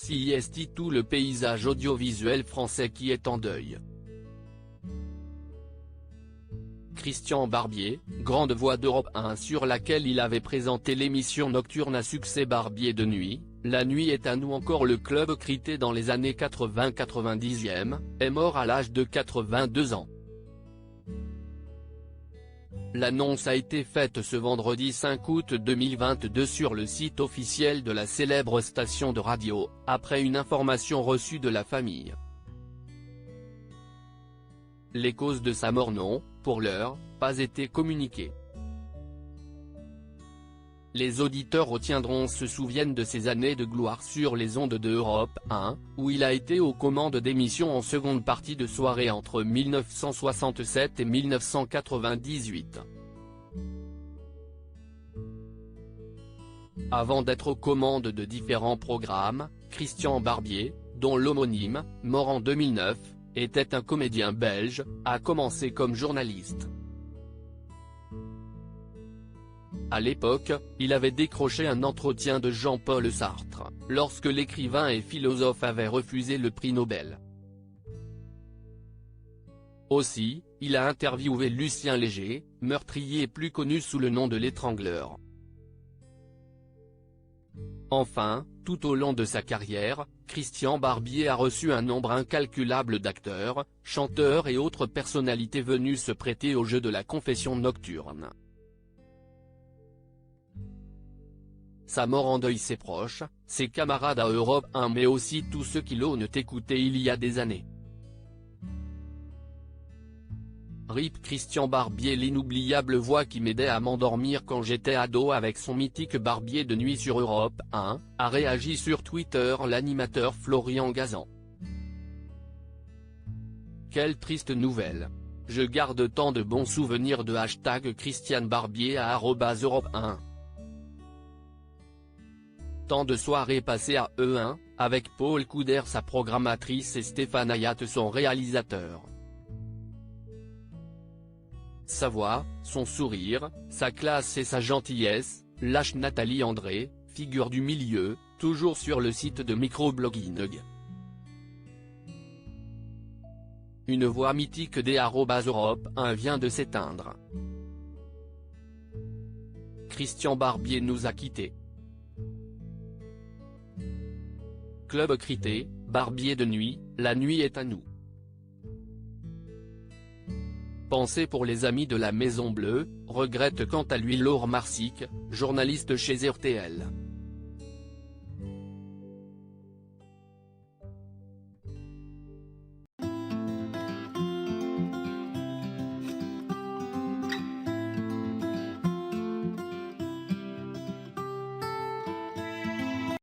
CIST tout le paysage audiovisuel français qui est en deuil. Christian Barbier, grande voix d'Europe 1 sur laquelle il avait présenté l'émission nocturne à succès Barbier de nuit, La nuit est à nous encore le club crité dans les années 80-90e, est mort à l'âge de 82 ans. L'annonce a été faite ce vendredi 5 août 2022 sur le site officiel de la célèbre station de radio, après une information reçue de la famille. Les causes de sa mort n'ont, pour l'heure, pas été communiquées. Les auditeurs retiendront se souviennent de ses années de gloire sur les ondes de Europe 1, où il a été aux commandes d'émissions en seconde partie de soirée entre 1967 et 1998. Avant d'être aux commandes de différents programmes, Christian Barbier, dont l'homonyme, mort en 2009, était un comédien belge, a commencé comme journaliste. À l'époque, il avait décroché un entretien de Jean-Paul Sartre, lorsque l'écrivain et philosophe avait refusé le prix Nobel. Aussi, il a interviewé Lucien Léger, meurtrier plus connu sous le nom de l'étrangleur. Enfin, tout au long de sa carrière, Christian Barbier a reçu un nombre incalculable d'acteurs, chanteurs et autres personnalités venues se prêter au jeu de la confession nocturne. Sa mort endeuille ses proches, ses camarades à Europe 1 mais aussi tous ceux qui l'ont écouté il y a des années. RIP Christian Barbier, l'inoubliable voix qui m'aidait à m'endormir quand j'étais ado avec son mythique Barbier de nuit sur Europe 1, a réagi sur Twitter l'animateur Florian Gazan. Quelle triste nouvelle. Je garde tant de bons souvenirs de #Christian Barbier à @Europe 1. Tant de soirées passées à E1, avec Paul Couder sa programmatrice et Stéphane Hayat son réalisateur. Sa voix, son sourire, sa classe et sa gentillesse, lâche Nathalie André, figure du milieu, toujours sur le site de microblogging. Une voix mythique des @Europe 1 vient de s'éteindre. Christian Barbier nous a quittés. Club crité, Barbier de nuit, La nuit est à nous. Pensée pour les amis de la Maison Bleue, regrette quant à lui Laure Marsic, journaliste chez RTL.